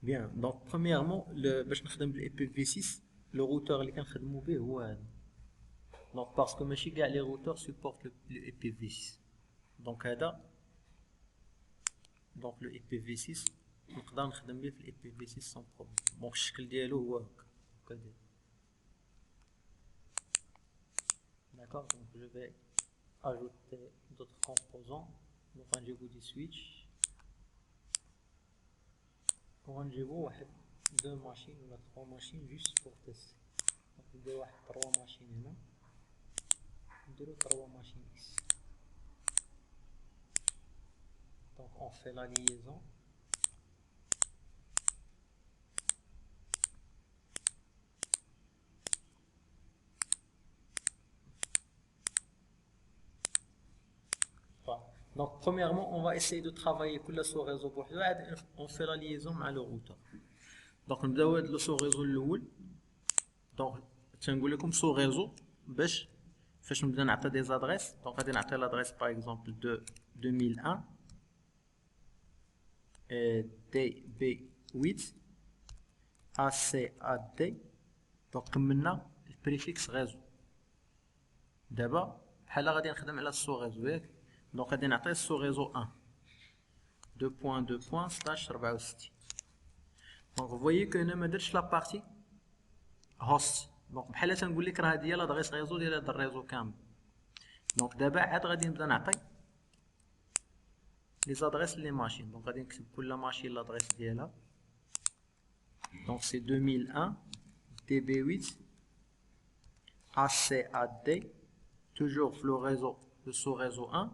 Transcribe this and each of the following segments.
Bien, donc premièrement, باش نخدم بالIPv6, le routeur اللي كنخدمو به هو هذا. Donc parce que ماشي كاع les routeurs supportent le IPv6. Donc هذا donc le IPv6 نقدر نخدم به في IPv6 sans problème. Donc الشكل ديالو هو هكا. D'accord, donc je vais ajouter d'autres composants. Donc غنجيبو دي switch. وغنجيبو واحد 2 machines ولا 3 machines juste pour tester. Donc نديرو واحد 3 machines هنا. نديرو 3 machines ici. Donc on fait la liaison. Donc premièrement on va essayer de travailler كل سو réseau بوحدو عاد on fait la liaison مع le routeur. Donc نبداو هاد سو réseau الاول. Donc تنقول لكم سو réseau باش فاش نبدا نعطي دي زادريس. دونك غادي نعطي لادريس باغ اكزومبل دو 2001 DB8 ACAD. دونك كملنا البريفيكس ريزو. دابا بحال غادي نخدم على السو ريزو ياك. دونك غادي نعطي السو ريزو 1 2.2./64. دونك فويي كو هنا ما درتش لا بارتي هوست. دونك بحال تنقول لك راه هادي هي لادريس ريزو ديال هاد الريزو كامل. دونك دابا عاد غادي نبدا نعطي لي زادريس لي ماشين. دونك غادي نكتب كل ماشين لادريس ديالها. دونك سي 2001 DB8 ACAD toujours في لو ريزو لو سو ريزو 1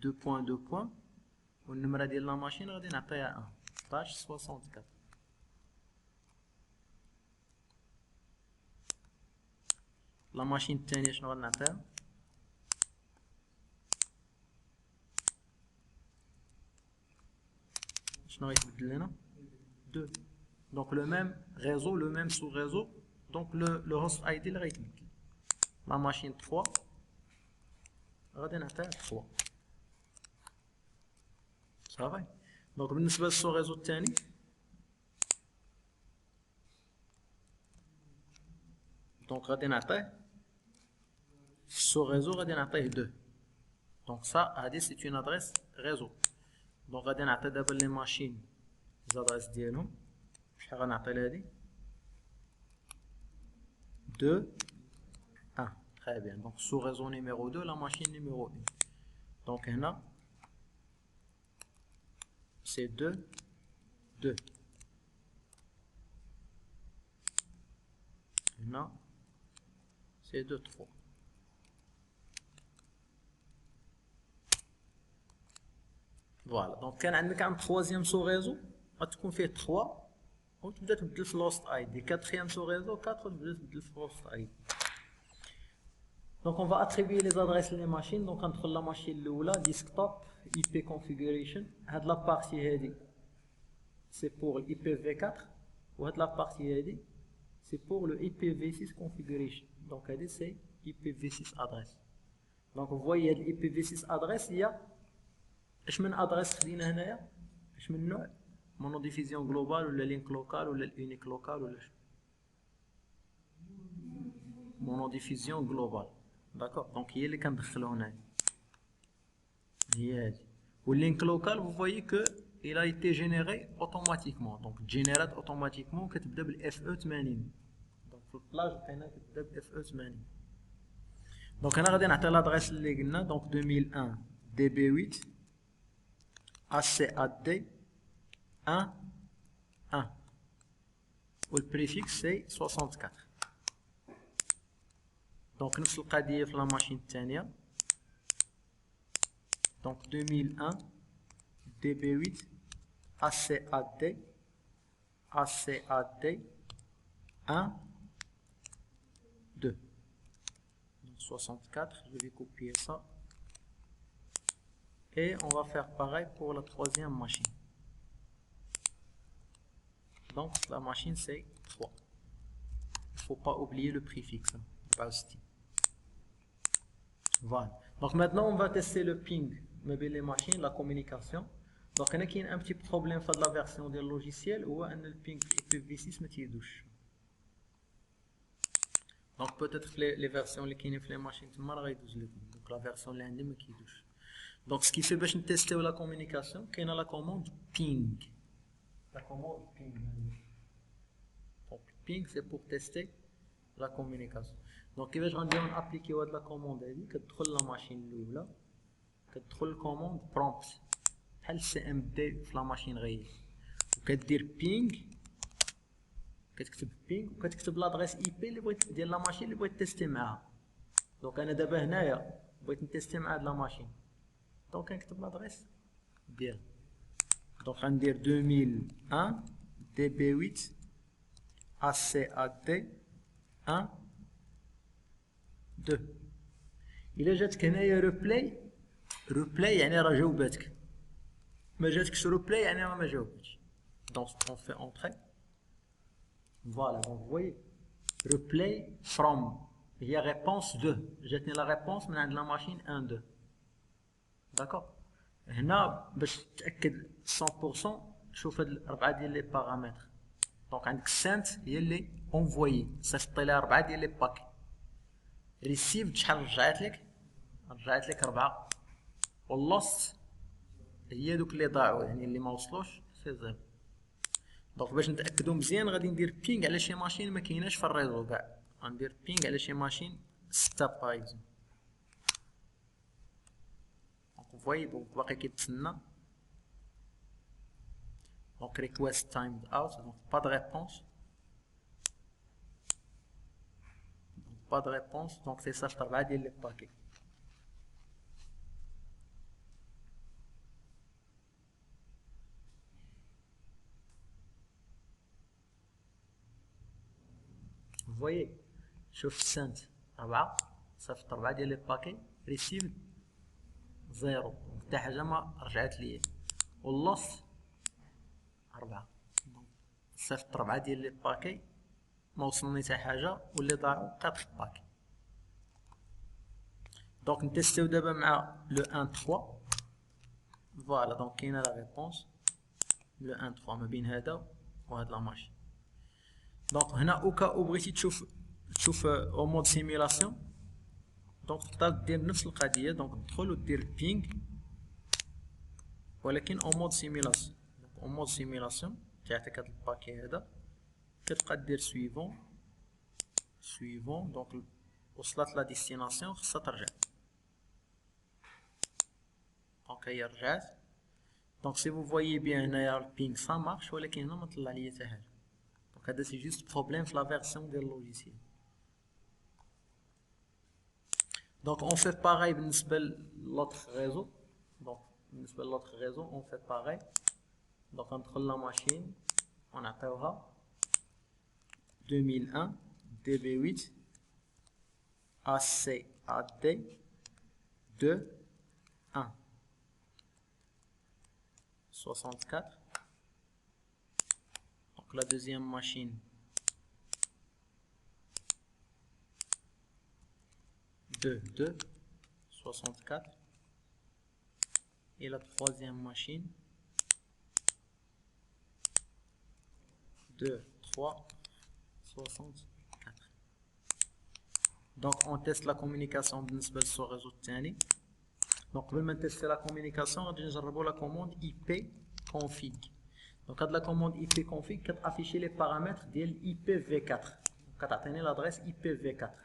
2.2. والنمره ديال لا ماشين غادي نعطيها 1 16.64. لا ماشين الثانيه شنو غادي نعطيها؟ شنو غيتبدل لنا؟ 2. دونك لو ميم ريزو لو ميم سو ريزو. دونك لو هوست اي دي اللي غيتبدل. لا ماشين 3 غادي نعطيها 3 صافي. دونك بالنسبه للسو ريزو الثاني دونك غادي نعطيه السو ريزو غادي نعطيه 2. دونك سا هادي سي اون ادريس ريزو. دونك غادي نعطي دابا لي ماشين زادريس ديالهم. شحال غنعطي لهادي 2 1. très bien. donc sous réseau numéro 2 la machine numéro 1. donc هنا c'est 2 2. هنا c'est 2 3. فوالا. دونك كان عندك عند troisième sous réseau غتكون فيه 3 وتبدا تبدل في لوست اي دي. quatrième sous réseau 4 وتبدا تبدل في لوست اي دي. Donc on va attribuer les adresses les machines. Donc entre la machine الاولى desktop IP configuration. هاد la partie هادي c'est pour l'IPv4 وهاد la partie هادي c'est pour le IPv6 configuration. donc هادي c'est IPv6 adresse. donc vous voyez هاد IPv6 adresse هي اش من ادريس خدينا هنايا؟ اش من نوع؟ مونو ديفيزيون جلوبال ولا لينك لوكال ولا اليونيك لوكال ولا شنو؟ مونو ديفيزيون جلوبال. داكور. دونك هي اللي كندخلو هنايا هي هادي. واللينك لوكال vous voyez que il a été généré automatiquement. donc جينيرات اوتوماتيكمون كتبدا بالاف او 80. دونك في البلاج لقينا كتبدا باف او 80. دونك انا غادي نعطي لادريس اللي قلنا. دونك 2001 DB8 ACAD 1 1 والبريفيكس سي 64. دونك نفس القضيه في لا ماشين الثانيه. دونك 2001 DB8 ACAD 1 2. donc 64. je vais copier ça et on va faire pareil pour la troisième machine. donc la machine c'est 3. il faut pas oublier le préfixe. voilà. donc maintenant on va tester le ping mais les machines, la communication. دونك هنا كاين ان بتي بروبليم في هاد لا فيرسيون ديال اللوجيسيال، هو ان البينغ في اي بي في 6 ما تيدوش. دونك بوتيتر في لي فيرسيون اللي كاينين في لي ماشين تما راه غيدوز لكم، دونك لا فيرسيون اللي عندي ما كيدوش. دونك سكي باش نتيستيو لا كومونيكاسيون كاينه لا كوموند بينغ. لا كوموند بينغ، دونك بينغ سي بور تيستي لا كومونيكاسيون. دونك كيفاش غنديرو نابليكيو هاد لا كوموند هادي؟ كتدخل لا ماشين الاولى، كتدخل الكوموند برومبت بحال سي ام دي في لا ماشين غير، وكدير بينغ، كتكتب بينغ وكتكتب لادريس اي بي اللي بغيت ديال لا ماشين اللي بغيت تيستي معاها. دونك انا دابا هنايا بغيت نتيستي مع هاد لا ماشين، دونك كنكتب لادريس ديالها. دونك غندير 2001 دي بي 8 ا سي ا دي 1 2. الا جاتك هنايا روبلاي يعني راه جاوباتك، ما جاتكش روبلاي يعني راه ما جاوبتش. دونك اون في اونطري، فوالا. دونك فوي روبلاي فروم هي ريبونس 2، جاتني لا ريبونس من عند لا ماشين 1 2. داكوغ. هنا باش تاكد 100% شوف هاد الاربعه ديال لي بارامتر. دونك عندك سنت هي اللي اونفويي، صيفطي لها 4 ديال لي باكي. ريسيفد شحال رجعت لك؟ رجعت لك 4. واللوست هي دوك اللي ضاعوا، يعني اللي ما وصلوش سي زيرو. دونك باش نتاكدوا مزيان غادي ندير بينغ على شي ماشين ما كايناش في الريزو كاع، غندير بينغ على شي ماشين 6 بايز. دونك فوايي دونك باقي كيتسنى. دونك ريكويست تايمد اوت، دونك با دو ريبونس، با دو ريبونس. دونك تيصيفط 4 ديال لي باكي. فوايي شوف سنت 4 صيفط 4 ديال لي باكي، ريسيفد زيرو، حتى حاجه ما رجعت ليا. واللوست 4، صيفط 4 ديال لي باكي ما وصلني حتى حاجه، واللي ضاعوا 4 باكي. دونك نتيستيو دابا مع لو 1 3. فوالا دونك كاينه لا ريبونس لو 1 3 ما بين هذا وهاد لا ماشين. دونك هنا اوكا او بغيتي تشوف او مود سيميلاسيون، دونك تقدر دير نفس القضيه. دونك تدخل ودير بينغ ولكن او مود سيميلاسيون. دونك او مود سيميلاسيون تعطيك هاد الباكي هذا، كتبقى دير سويفون. دونك وصلت لا ديستيناسيون خصها ترجع. دونك هي رجعت. دونك سي فو فويي بيان هنايا البينغ سا مارش، ولكن هنا ما طلع ليا حتى حاجه. دونك هذا سي جوست بروبليم في لا فيرسيون ديال اللوجيسيال. دونك اون في باغاي بالنسبه لوطخ ريزو. دونك بالنسبه لوطخ ريزو اون في باغاي. دونك ندخل لا ماشين ونعطيوها 2001 دي بي 8 ا سي ا دي 2 1 64. Donc la deuxième machine 2 2 64 et la troisième machine 2 3 64. Donc on teste la communication بالنسبة للريزو الثاني. دونك قبل ما نتيستي لا كومونيكاسيون غادي نجربو لا كوموند اي بي كونفيغ. دونك هاد لا كوموند اي بي كونفيغ كتافيشي لي بارامتر ديال اي بي في 4، كتعطيني لادريس اي بي في 4.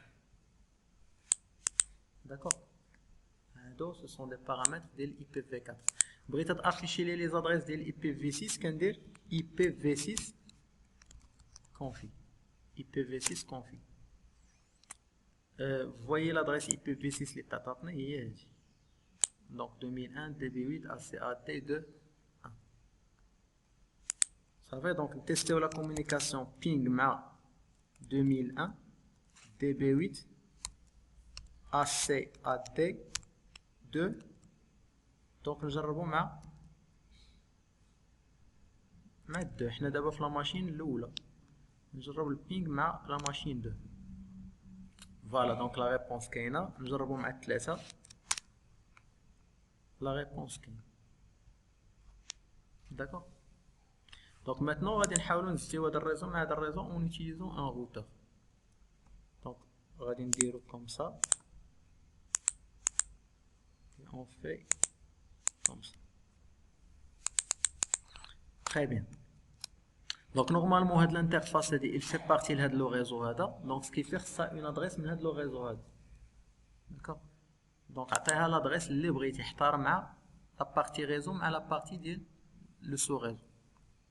داكوغ، هادو سو سون دي بارامتر ديال اي بي في 4. بغيت تافيشي لي لي زادريس ديال اي بي في 6 كندير اي بي في 6 كونفيغ. اي بي في 6 كونفيغ. فوايي لادريس اي بي في 6 اللي تعطاتني هي هادي. Donc 2001 DB8 ACAT2 1. Ça va, donc tester la communication ping مع 2001 DB8 ACAT2. donc نجربو مع 2. حنا دابا في لا ماشين الاولى، نجرب البينغ مع لا ماشين 2. فوالا دونك لا ريبونس كاينه. نجربو مع 3. لا ريبونس كاينه. D'accord. Donc maintenant غادي نحاولوا نزيدو هذا الريزو مع هذا الريزو اون اوتيليزون ان روتور. دونك غادي نديرو كوم سا اون في كوم سا. تري بيان. دونك نورمالمون هاد الانترفاس هادي il fait partie لهاد لو ريزو هذا. دونك سكي في خصها اون ادريس من هاد لو ريزو هذا. داكوغ. دونك عطيها لادريس اللي بغيتي، اختار مع لا بارتي ريزو مع لا بارتي ديال لو سو ريزو.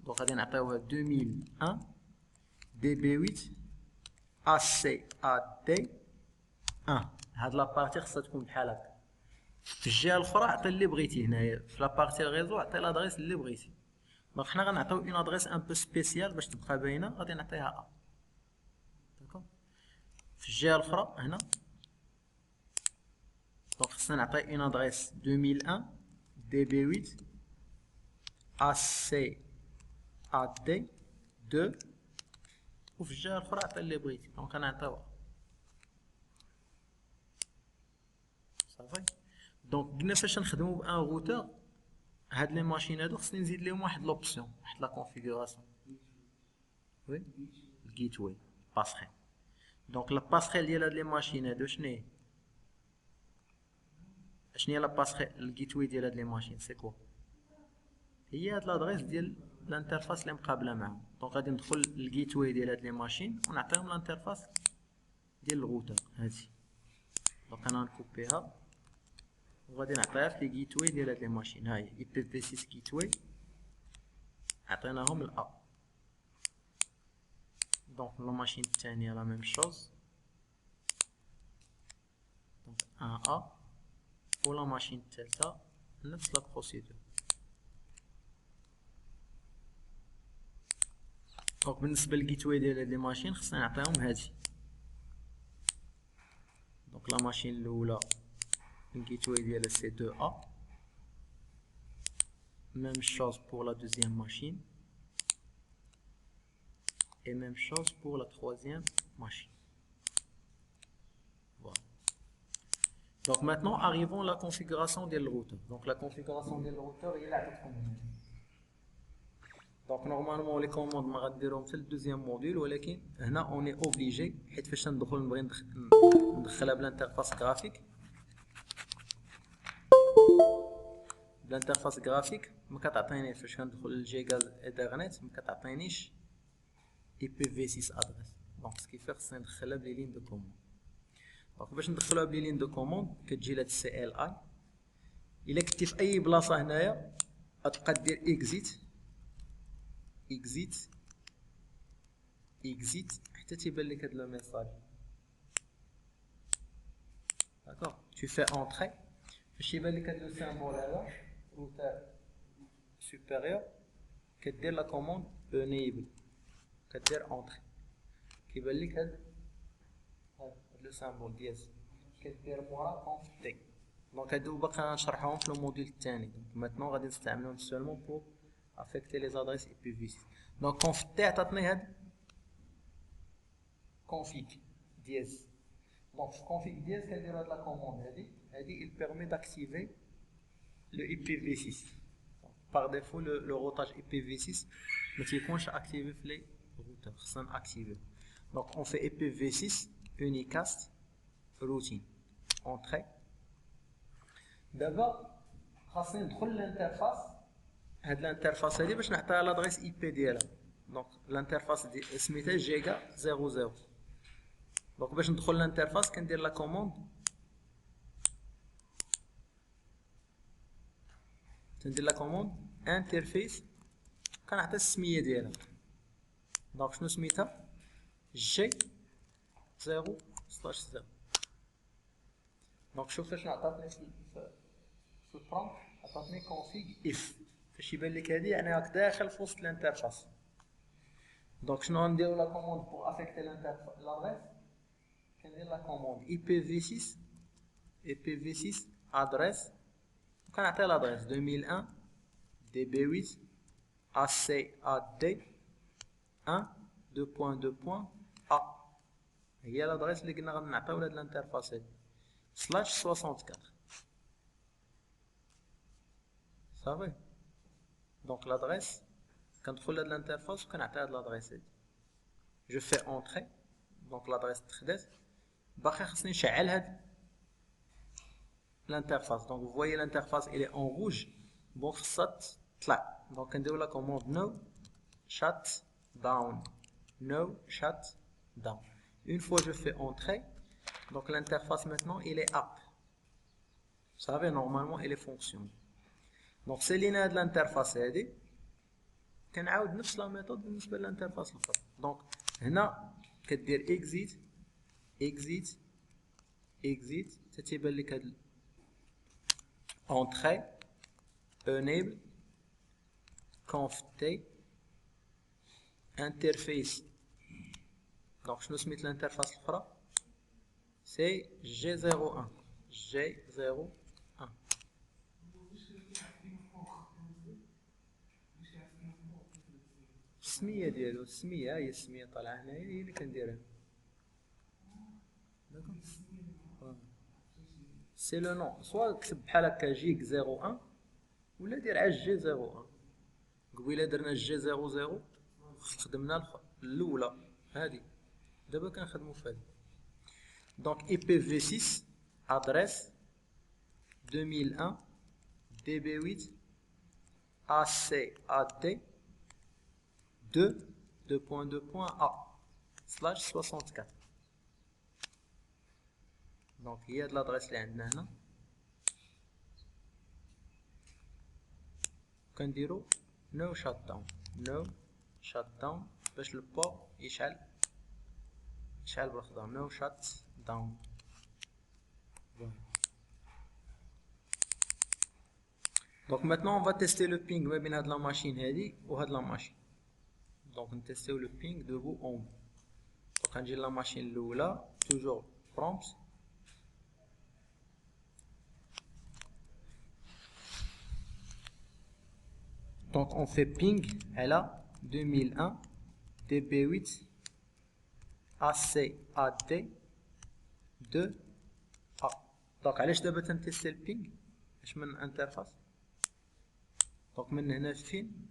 دونك غادي نعطيوها 2001 DB8 ACAD 1. هاد لا بارتي خصها تكون بحال هكا. في الجهه الاخرى عطي اللي بغيتي، هنايا في لا بارتي ريزو عطي لادريس اللي بغيتي. دونك حنا غنعطيو اون ادريس ان بو سبيسيال باش تبقى باينه، غادي نعطيها ا. داكوغ. في الجهه الاخرى هنا دونك خصنا نعطي اون ادريس 2001 DB8 ACAD 2. وفي الجهه الاخرى عطي اللي بغيتي. دونك انا نعطيوها صافي. دونك قلنا فاش نخدمو بان روتور هاد لي ماشين هادو خصني نزيد ليهم واحد لوبسيون، واحد لا كونفيغوراسيون. وي الجيت واي باسخيل. دونك لا باسخيل ديال هاد لي ماشين هادو شناهي؟ شناهي لا باسخيل الجيت واي ديال هاد لي ماشين سي كوا؟ هي هاد لادريس ديال الانترفاس اللي مقابله معاهم. دونك غادي ندخل للجيت واي ديال هاد لي ماشين ونعطيهم الانترفاس ديال الروتور هادي. دونك انا نكوبيها وغادي نعطيها في لي جيت واي ديال هاد لي ماشين. ها هي اي بي في 6 جيت واي عطيناهم الا. دونك لا ماشين الثانيه لا ميم شوز. دونك ان ا. ولا ماشين الثالثه نفس لا بروسيدور. دونك بالنسبه للجيت واي ديال هاد لي ماشين خصنا نعطيهم هادي. دونك لا ماشين الاولى الجيت واي ديالها سي 2 ا. même chose pour la deuxième machine et même chose pour la troisième machine. Voilà. Donc maintenant arrivons à la configuration du routeur. Donc la configuration du routeur il a tout comme. Donc normalement les commandes ما غنديرهم في الدوزيام موديل، ولكن هنا on est obligé حيت فاش ندخل نبغي ندخلها بالانترفاس جرافيك. بالانترفاس جرافيك ما كتعطينيش فاش كندخل للجيجا ايثرنت ما كتعطينيش IPv6 ادريس. دونك سكيفي خصني ندخلها بلي لين دو كوموند. دونك باش ندخلوها بلي لين دو كوموند كتجي لهاد سي ال اي. الا كنتي في اي بلاصه هنايا غتبقى دير اكزيت حتى تيبان لك هاد لو ميساج. داكوغ. تو في اونطري فاش يبان لك هاد لو سيمبول هذا روتور سوبيريور كدير لا كوموند انيبل، كدير اونطري كيبان لك هاد لو سيمبول دياز كدير مورا كونفتي. دونك هادو باقي غنشرحوهم في الموديل الثاني. دونك ماتنون غادي نستعملوهم سولمون بور افيكتي لي زادريس IPv6. دونك كونفتي عطاتني هاد كونفيغ دياز. دونك في كونفيغ دياز كنديرو هاد لا كوموند هادي il permet d'activer le IPv6. Par défaut le routage IPv6 ما تيكونش activé في les routeurs، خصنا activer. Donc on fait IPv6 unicast routine entrée. دابا خاصني ندخل للانترفاس. هاد الانترفاس هادي باش نعطيها لادريس اي بي ديالها. دونك الانترفاس دي سميتها جيجا 00. دونك باش ندخل للانترفاس كندير لا كوموند انترفيس كنعطي السميه ديالها. دونك شنو سميتها؟ جي 0/0. دونك شوف شنو عطاتني في البرومبت، عطاتني config if. فاش يبان لك هادي يعني راك داخل في وسط الانترفاس. دونك شنو غنديرو لا كوموند بور افيكتي لادريس؟ كندير لا كوموند IPv6 ادريس وكنعطي لادريس 2001 DB8 ACAD 1.2.2.a. هي لادريس اللي قلنا غنعطيو لهاد الانترفاس هادي /64. صافي. دونك لادريس كندخل لهاد الانترفاس وكنعطي هاد لادريس هادي جو في اونتري دونك لادريس تخدات باقي خصني نشعل هاد l'interface. Donc vous voyez l'interface elle est en rouge. Bon ça تطلع. Donc كنديرو لا commande no shut down. No shut down. Une fois je fais entrer, donc l'interface maintenant elle est up. Vous savez normalement elle est fonctionne. Donc سالينا هاد l'interface هادي كنعاود نفس لا ميثود بالنسبة للانترفاس الأخرى. Donc هنا كدير exit exit exit تتيبان لك هاد entrée enable conft interface. Donc شنو سميت الانترفاس الاخرى سي G01 G01 السميه ديالو السميه هي السميه طالعه هنايا هي اللي كنديرها سي لو نون سوا كتب بحال هكا جيك 01 ولا دير عاد جي 01 قبيله درنا جي 00 خدمنا الاولى هادي دابا كنخدمو في هادي دونك IPv6 ادريس 2001 DB8 ACAD 2.2.A /64 دونك هي هاد لادريس اللي عندنا هنا كنديرو نو شات داون نو شات داون باش البور يشعل بالخضر نو شات داون. دونك maintenant on va tester le ping ما بين هاد لا ماشين هادي وهاد لا ماشين. دونك نتيستيو لو بينغ دو بو اون بو. دونك غنجي لا ماشين الاولى توجور برومبت دونك اون في بينغ على 2001 DB8 ACAD 2 A. دونك علاش دابا تنتيستي البينغ باش من انترفاس دونك من هنا فين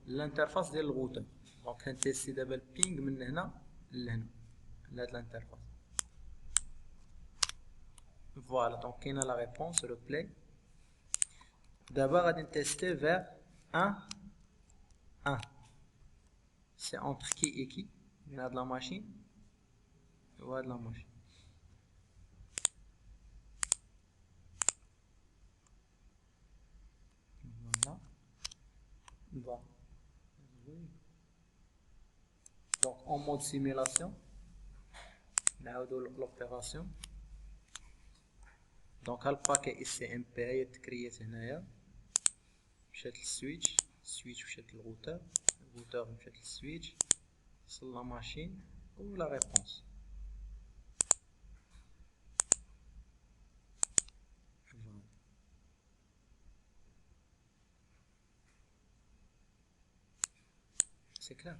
الانترفاس ديال الغوتر دونك كنتيستي دابا البينغ من هنا لهنا لهاد الانترفاس فوالا دونك كاينه لا ريبونس ريبلاي. دابا غادي نتيستي فيغ 1 سي اونتر كي اي كي بين هاد لا ماشين وهاد لا ماشين فوالا دونك en mode simulation نعاودو لوبيراسيون دونك ها الباكي اس سي ام بي هي تكريات هنايا مشات للسويتش السويتش مشات للغوتر الغوتر مشات للسويتش وصل لا ماشين و لا ريبونس سي كلار.